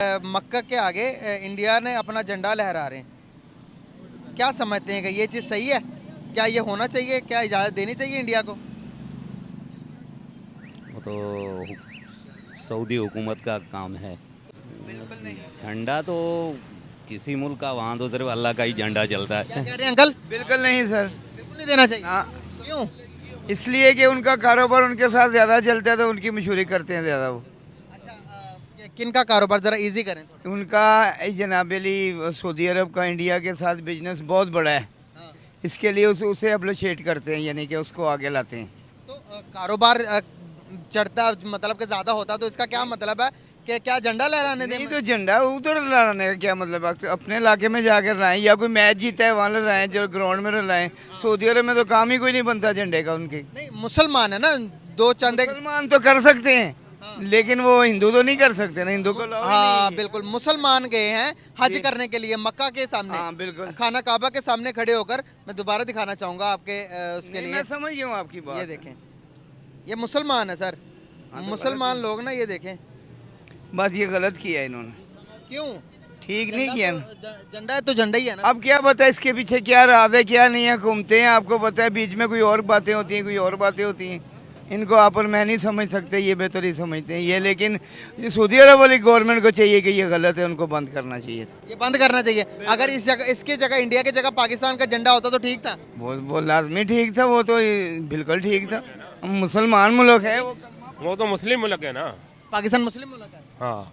मक्का के आगे इंडिया ने अपना झंडा लहरा रहे हैं, क्या समझते हैं कि ये चीज़ सही है? क्या ये होना चाहिए? क्या इजाज़त देनी चाहिए इंडिया को? वो तो सऊदी हुकूमत का काम है। बिल्कुल नहीं। झंडा तो किसी मुल्क का, वहाँ तो सिर्फ अल्लाह का ही झंडा चलता क्या है। कह रहे हैं अंकल? बिल्कुल नहीं सर। बिल्कुल नहीं देना चाहिए। हाँ, क्यों? इसलिए कि उनका कारोबार उनके साथ ज़्यादा चलता है तो उनकी मशहूरी करते हैं ज़्यादा वो। अच्छा, किन का कारोबार ज़रा इजी करें थोड़ा। उनका जनाब अली सऊदी अरब का इंडिया के साथ बिजनेस बहुत बड़ा है, हाँ। इसके लिए उसे अप्रिशिएट करते हैं, यानी कि उसको आगे लाते हैं। तो कारोबार चढ़ता मतलब कि ज़्यादा होता तो इसका क्या मतलब है कि क्या झंडा लहराने नहीं दें? तो झंडा उधर लहराने का क्या मतलब है? अपने इलाके में जाकर लहराएं, या कोई मैच जीता है वहाँ लहराएं, जो ग्राउंड में लहराएं। सऊदी अरब में तो काम ही कोई नहीं बनता झंडे का उनके। नहीं, मुसलमान है ना, दो चंदे। मुसलमान तो कर सकते हैं, लेकिन वो हिंदू तो नहीं कर सकते ना, हिंदू को लाओ ही हाँ नहीं। बिल्कुल, मुसलमान गए हैं हज करने के लिए मक्का के सामने। हाँ बिल्कुल। खाना काबा के सामने खड़े होकर, मैं दोबारा दिखाना चाहूंगा आपके उसके नहीं, लिए। मैं समझ गया हूँ आपकी बात। ये देखें, ये मुसलमान है सर, हाँ, तो मुसलमान लोग ना, ये देखें। बस ये गलत किया इन्होंने, क्यों? ठीक नहीं किया ना। झंडा है तो झंडा ही है ना। अब क्या पता इसके पीछे क्या राज है क्या नहीं है, घूमते हैं, आपको पता है बीच में कोई और बातें होती हैं, कोई और बातें होती हैं। इनको आप और मैं नहीं समझ सकते, ये बेहतर ही समझते हैं ये। लेकिन ये सऊदी अरब वाली गवर्नमेंट को चाहिए कि ये गलत है, उनको बंद करना चाहिए था। ये बंद करना चाहिए। अगर इस जगह, इसकी जगह, इंडिया की जगह पाकिस्तान का झंडा होता तो ठीक था। वो लाजमी ठीक था, वो तो बिल्कुल ठीक था। हम मुसलमान मुल्क है वो तो मुस्लिम मुल्क है ना। पाकिस्तान मुस्लिम मुल्क है। हाँ,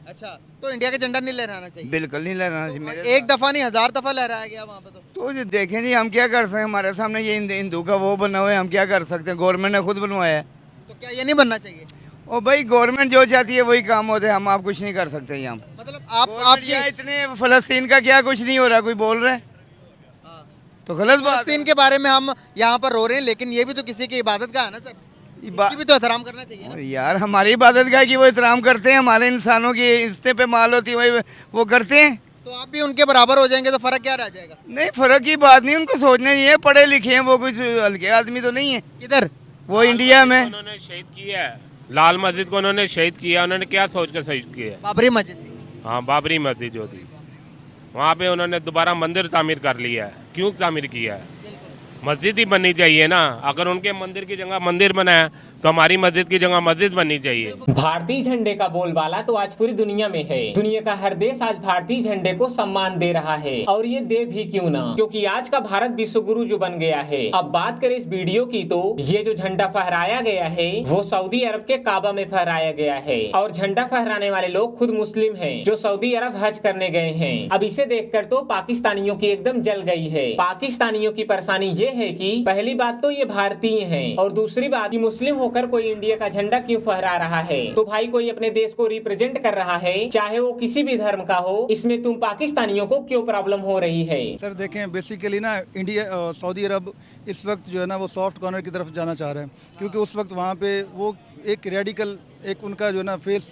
अच्छा, तो इंडिया का झंडा नहीं लहराना चाहिए? बिल्कुल नहीं लहराना चाहिए मेरे। एक दफा नहीं, 1000 दफा लहराया गया वहाँ पे तो ये देखें जी, हम क्या कर सकते हैं? हमारे सामने ये हिंदू का वो बना हुआ है, हम क्या कर सकते हैं? गवर्नमेंट ने खुद बनवाया है। तो क्या ये नहीं बनना चाहिए? ओ भाई, गवर्नमेंट जो चाहती है वही काम होते हैं, हम आप कुछ नहीं कर सकते यहाँ। मतलब आपके इतने फलस्तीन का क्या कुछ नहीं हो रहा, कोई बोल रहा है तो गलत बात है। फलस्तीन के बारे में हम यहाँ पर रो रहे हैं, लेकिन ये भी तो किसी की इबादत का है ना सर, इसकी भी तो एहतराम करना चाहिए ना। यार हमारी इबादत का कि वो एहतराम करते हैं, हमारे इंसानों की रिश्ते पे माल होती है वही वो करते हैं। तो आप भी उनके बराबर हो जाएंगे तो फर्क क्या रह जाएगा? नहीं, फर्क की बात नहीं, उनको सोचना चाहिए, पढ़े लिखे हैं वो, कुछ हल्के आदमी तो नहीं है। किधर? वो इंडिया में उन्होंने शहीद किया है, लाल मस्जिद को उन्होंने शहीद किया। उन्होंने क्या सोच कर शहीद किया? बाबरी मस्जिद थी। हाँ, बाबरी मस्जिद जो थी, वहाँ पे उन्होंने दोबारा मंदिर तामीर कर लिया है। क्यों तामीर किया है? मस्जिद ही बननी चाहिए ना। अगर उनके मंदिर की जगह मंदिर बनाया तो हमारी मस्जिद की जगह मस्जिद बननी चाहिए। भारतीय झंडे का बोलबाला तो आज पूरी दुनिया में है। दुनिया का हर देश आज भारतीय झंडे को सम्मान दे रहा है, और ये दे भी क्यों ना, क्योंकि आज का भारत विश्व गुरु जो बन गया है। अब बात करें इस वीडियो की, तो ये जो झंडा फहराया गया है वो सऊदी अरब के काबा में फहराया गया है, और झंडा फहराने वाले लोग खुद मुस्लिम है जो सऊदी अरब हज करने गए हैं। अब इसे देखकर तो पाकिस्तानियों की एकदम जल गई है। पाकिस्तानियों की परेशानी ये है कि पहली बात तो ये भारतीय है, और दूसरी बात मुस्लिम कर कोई इंडिया का झंडा क्यों फहरा रहा है? तो भाई, कोई अपने देश को रिप्रेजेंट कर रहा है, चाहे वो किसी भी धर्म का हो, इसमें तुम पाकिस्तानियों को क्यों प्रॉब्लम हो रही है? सर देखें, बेसिकली ना इंडिया सऊदी अरब इस वक्त जो है ना वो सॉफ्ट कॉर्नर की तरफ जाना चाह रहे हैं, क्योंकि उस वक्त वहाँ पे वो एक रेडिकल एक उनका जो ना फेस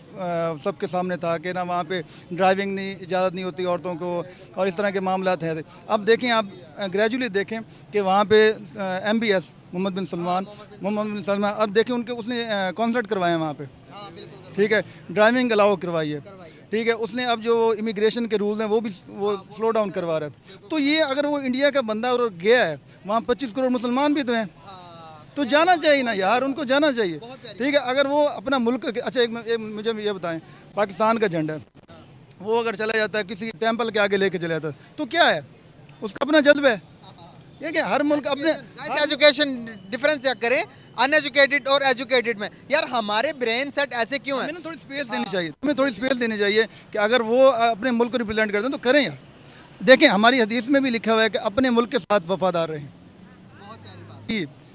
सबके सामने था कि ना वहाँ पे ड्राइविंग नहीं इजाज़त नहीं होती औरतों को, और इस तरह के मामलात हैं। अब देखें, आप ग्रेजुअली देखें कि वहाँ पे MBS मोहम्मद बिन सलमान, अब देखें उनके उसने कॉन्सर्ट करवाए हैं वहाँ पे, ठीक है, ड्राइविंग अलाउ करवाई है, ठीक है, उसने अब जो इमिग्रेशन के रूल्स हैं वो भी वो स्लो डाउन करवा रहा है। तो ये अगर वो इंडिया का बंदा और गया है, वहाँ 25 करोड़ मुसलमान भी तो हैं, तो जाना चाहिए ना यार, उनको जाना चाहिए, ठीक है। अगर वो अपना मुल्क, अच्छा एक मुझे ये बताएं, पाकिस्तान का झंडा वो अगर चला जाता है किसी टेम्पल के आगे लेके चला जाता है तो क्या है, उसका अपना जज्बा है। ये कि हर मुल्क अपने एजुकेशन डिफरेंस क्या करें, अनएजुकेटेड और एजुकेटेड में, यार हमारे ब्रेन सेट ऐसे क्यों है? हमें थोड़ी स्पेस देनी चाहिए, हमें थोड़ी स्पेस देनी चाहिए कि अगर वो अपने मुल्क को रिप्रेजेंट करते हैं तो करें यार। देखें, हमारी हदीस में भी लिखा हुआ है कि अपने मुल्क के साथ वफादार रहें।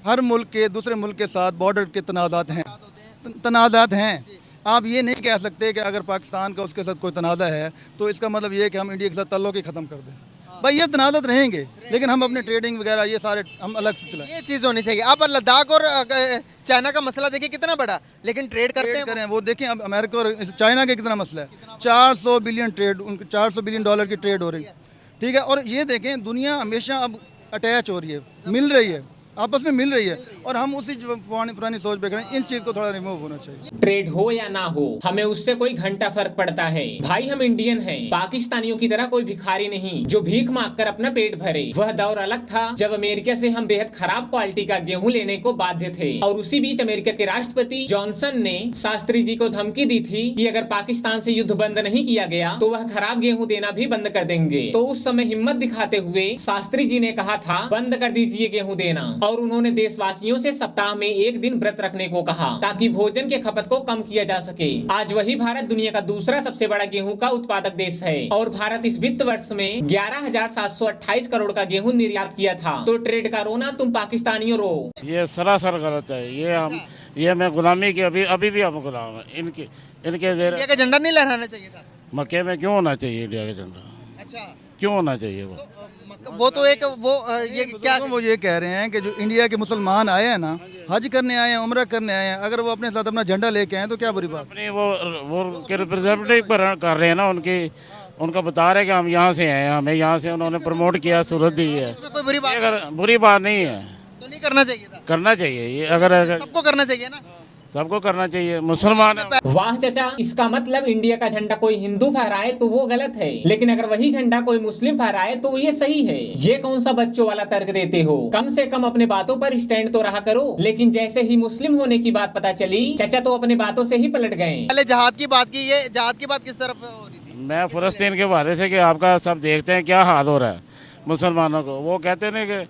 हर मुल्क के दूसरे मुल्क के साथ बॉर्डर के तनाज़ात हैं। आप ये नहीं कह सकते कि अगर पाकिस्तान का उसके साथ कोई तनाज़ा है तो इसका मतलब ये है कि हम इंडिया के साथ ताल्लुक़ ही ख़त्म कर दें। भाई ये तनाज़ात रहेंगे, लेकिन हम अपने ट्रेडिंग वगैरह ये सारे हम अलग से चलाएं। ये चीज़ होनी चाहिए। आप लद्दाख और चाइना का मसला देखिए कितना बड़ा, लेकिन ट्रेड करते हैं करें। वो देखें, अब अमेरिका और चाइना का कितना मसला है, 400 बिलियन ट्रेड, उनके 400 बिलियन डॉलर की ट्रेड हो रही है, ठीक है। और ये देखें, दुनिया हमेशा अब अटैच हो रही है, मिल रही है, आपस में मिल रही है, और हम उसी पुरानी सोच पे खड़े हैं। इन चीज को थोड़ा रिमूव होना चाहिए। ट्रेड हो या ना हो, हमें उससे कोई घंटा फर्क पड़ता है भाई। हम इंडियन हैं, पाकिस्तानियों की तरह कोई भिखारी नहीं जो भीख मांगकर अपना पेट भरे। वह दौर अलग था जब अमेरिका से हम बेहद खराब क्वालिटी का गेहूं लेने को बाध्य थे, और उसी बीच अमेरिका के राष्ट्रपति जॉनसन ने शास्त्री जी को धमकी दी थी कि अगर पाकिस्तान से युद्ध बंद नहीं किया गया तो वह खराब गेहूं देना भी बंद कर देंगे। तो उस समय हिम्मत दिखाते हुए शास्त्री जी ने कहा था बंद कर दीजिए गेहूं देना, और उन्होंने देशवासियों से सप्ताह में एक दिन व्रत रखने को कहा ताकि भोजन के खपत को कम किया जा सके। आज वही भारत दुनिया का दूसरा सबसे बड़ा गेहूं का उत्पादक देश है, और भारत इस वित्त वर्ष में 11,728 करोड़ का गेहूं निर्यात किया था। तो ट्रेड का रोना तुम पाकिस्तानियों रो। ये सरासर गलत है। ये मैं गुलामी की अभी भी हम गुलाम हैं इनके इंडिया का झंडा नहीं लहराना चाहिए था मक्के में। क्यों होना चाहिए इंडिया का झंडा? अच्छा, क्यों होना चाहिए वो तो एक ये क्या वो ये कह रहे हैं कि जो इंडिया के मुसलमान आए हैं ना, हज करने आए हैं, उम्रा करने आए हैं, अगर वो अपने साथ अपना झंडा लेके आए तो क्या बुरी बात? अपनी वो के रिप्रेजेंटेटिव कर रहे हैं ना, उनका बता रहे हैं कि हम यहाँ से आए हैं, हमें यहाँ से उन्होंने प्रमोट किया, सूरत दी है। इसमें कोई बुरी बात अगर बुरी बात नहीं है तो नहीं करना चाहिए था। करना चाहिए। ये अगर सबको करना चाहिए ना, सबको करना चाहिए। मुसलमान वाह चाचा, इसका मतलब इंडिया का झंडा कोई हिंदू फहराए तो वो गलत है, लेकिन अगर वही झंडा कोई मुस्लिम फहराए तो ये सही है। ये कौन सा बच्चों वाला तर्क देते हो? कम से कम अपने बातों पर स्टैंड तो रहा करो। लेकिन जैसे ही मुस्लिम होने की बात पता चली, चाचा तो अपने बातों से ही पलट गए। पहले जहाद की बात की, ये जहाद की बात किस तरफ हो रही थी? मैं फलस्तीन के हवाले से कि आपका सब देखते हैं क्या हाल हो रहा है मुसलमानों को। वो कहते हैं कि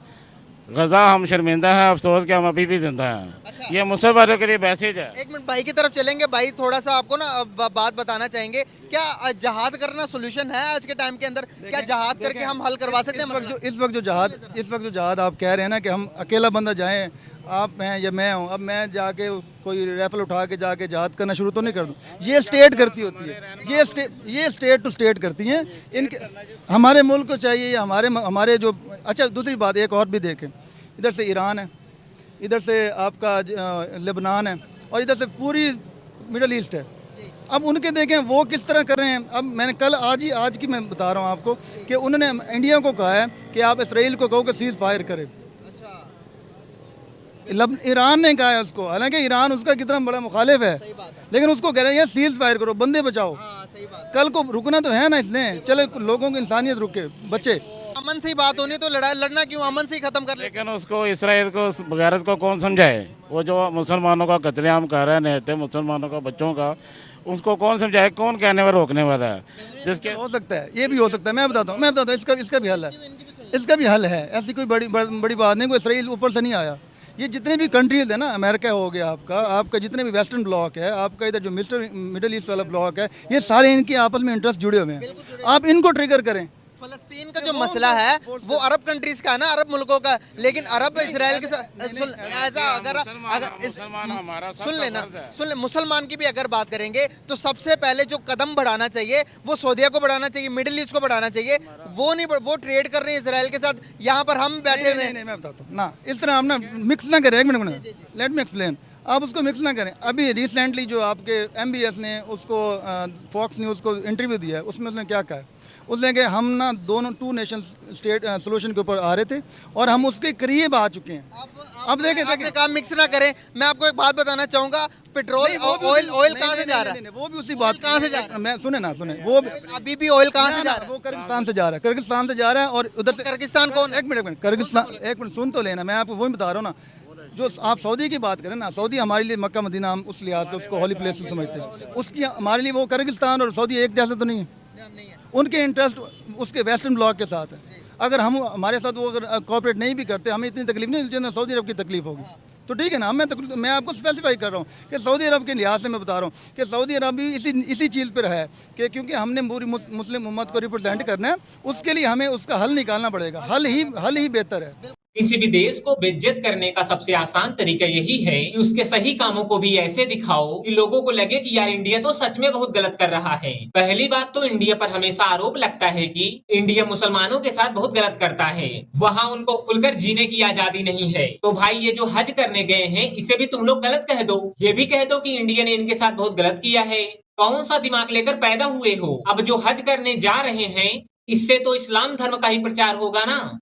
गजा हम शर्मिंदा हैं, अफसोस कि हम अभी भी जिंदा हैं। अच्छा। ये मुसलमानों के लिए मैसेज है। एक मिनट भाई की तरफ चलेंगे। भाई थोड़ा सा आपको ना बात बताना चाहेंगे, क्या जहाद करना सोल्यूशन है आज के टाइम के अंदर? क्या जहाद करके हम हल करवा सकते हैं? इस वक्त जो जहाद आप कह रहे हैं ना कि हम अकेला बंदा जाएं, आप हैं या मैं हूँ, अब मैं जाके कोई राइफल उठा के जाके जहाद करना शुरू तो नहीं कर दूँ। ये स्टेट करती होती है, ये स्टेट टू स्टेट करती हैं। इनके हमारे मुल्क को चाहिए, हमारे जो अच्छा दूसरी बात एक और भी देखें, इधर से ईरान है, इधर से आपका लेबनान है, और इधर से पूरी मिडल ईस्ट है। अब उनके देखें वो किस तरह कर रहे हैं। अब मैंने कल आज की मैं बता रहा हूँ आपको कि उन्होंने इंडिया को कहा है कि आप इसराइल को कहो कि सीज फायर करे। ईरान ने कहा है उसको, हालांकि ईरान उसका कितना बड़ा मुखालिफ है, लेकिन उसको कह रहे हैं सीज फायर करो, बंदे बचाओ। कल को रुकना तो है ना, इसने चले लोगों की इंसानियत रुके, बचे। अमन से ही बात होनी तो लड़ना क्यों? अमन से ही खत्म कर ले। लेकिन उसको इसराइल को बगैरत को कौन समझाए? वो जो मुसलमानों का कत्लेआम कर रहे हैं, मुसलमानों का बच्चों का, उसको कौन समझाए? कौन कहने में रोकने वाला है? जिसके हो सकता है, ये भी हो सकता है। मैं बताता हूँ इसका भी हल है। इसका भी हल है। ऐसी कोई बड़ी बात नहीं। कोई इसराइल ऊपर से नहीं आया। ये जितने भी कंट्रीज है ना, अमेरिका हो गया आपका जितने भी वेस्टर्न ब्लॉक है, आपका इधर जो मिडल ईस्ट वाला ब्लॉक है, ये सारे इनके आपस में इंटरेस्ट जुड़े हुए हैं। आप इनको ट्रिगर करें। फलस्तीन का जो मसला है वो अरब कंट्रीज का है ना, अरब मुल्कों का, लेकिन अरब इसराइल के साथ सुन ले मुसलमान की भी अगर बात करेंगे तो सबसे पहले जो कदम बढ़ाना चाहिए वो सऊदीया को बढ़ाना चाहिए, मिडिल ईस्ट को बढ़ाना चाहिए। वो नहीं, वो ट्रेड कर रहे हैं इसराइल के साथ, यहाँ पर हम बैठे हुए हैं। मैं बताता हूँ ना, इस तरह आप ना मिक्स ना करें। एक मिनट लेट मी एक्सप्लेन। आप उसको मिक्स ना करें। अभी रिसेंटली जो आपके MBS ने उसको फॉक्स न्यूज़ को इंटरव्यू दिया है, उसमें उसने क्या कहा है? उसने कि हम ना दोनों 2 नेशन स्टेट सोल्यूशन के ऊपर आ रहे थे और हम उसके करीब आ चुके हैं। अब देखें काम मिक्स ना करें। मैं आपको एक बात बताना चाहूँगा, पेट्रोल ऑयल कहाँ से जा रहा है? वो भी उसी बात कहाँ से जा रहा है? मैं सुने वो अभी भी ऑयल कहाँ से जा रहा है? वो किर्गिस्तान से जा रहा है। किर्गिस्तान से जा रहा है। और उधर से किर्गिस्तान कौन? एक मिनट किर्गिस्तान, एक मिनट सुन तो लेना। मैं आपको वही बता रहा हूँ ना, जो आप सऊदी की बात करें ना, सऊदी हमारे लिए मक्का मदीना, हम उस लिहाज से उसको हॉली प्लेस समझते हैं। उसकी हमारे लिए वो किर्गिस्तान और सऊदी एक जैसे तो नहीं है। उनके इंटरेस्ट उसके वेस्टर्न ब्लॉक के साथ है। अगर हम हमारे साथ वो अगर कोऑपरेट नहीं भी करते, हमें इतनी तकलीफ नहीं जितना सऊदी अरब की तकलीफ होगी। तो ठीक है ना, मैं आपको स्पेसिफाई कर रहा हूँ कि सऊदी अरब के लिहाज से मैं बता रहा हूँ कि सऊदी अरब भी इसी चीज़ पर है कि क्योंकि हमने पूरी मुस्लिम उम्मत को रिप्रेजेंट करना है, उसके लिए हमें उसका हल निकालना पड़ेगा। हल ही बेहतर है। किसी भी देश को बेइज्जत करने का सबसे आसान तरीका यही है कि उसके सही कामों को भी ऐसे दिखाओ कि लोगों को लगे कि यार इंडिया तो सच में बहुत गलत कर रहा है। पहली बात तो इंडिया पर हमेशा आरोप लगता है कि इंडिया मुसलमानों के साथ बहुत गलत करता है, वहाँ उनको खुलकर जीने की आजादी नहीं है। तो भाई ये जो हज करने गए हैं इसे भी तुम लोग गलत कह दो, ये भी कह दो कि इंडिया ने इनके साथ बहुत गलत किया है। कौन सा दिमाग लेकर पैदा हुए हो? अब जो हज करने जा रहे हैं इससे तो इस्लाम धर्म का ही प्रचार होगा ना।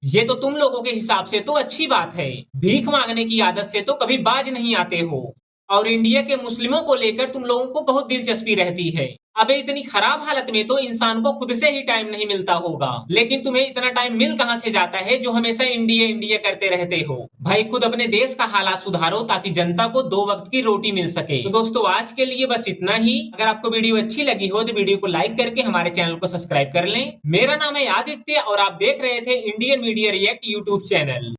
ये तो तुम लोगों के हिसाब से तो अच्छी बात है, भीख मांगने की आदत से तो कभी बाज नहीं आते हो, और इंडिया के मुस्लिमों को लेकर तुम लोगों को बहुत दिलचस्पी रहती है। अबे इतनी खराब हालत में तो इंसान को खुद से ही टाइम नहीं मिलता होगा, लेकिन तुम्हें इतना टाइम मिल कहां से जाता है जो हमेशा इंडिया इंडिया करते रहते हो। भाई खुद अपने देश का हालात सुधारो ताकि जनता को 2 वक्त की रोटी मिल सके। तो दोस्तों आज के लिए बस इतना ही। अगर आपको वीडियो अच्छी लगी हो तो वीडियो को लाइक करके हमारे चैनल को सब्सक्राइब कर लें। मेरा नाम है आदित्य और आप देख रहे थे Indian media react YouTube channel.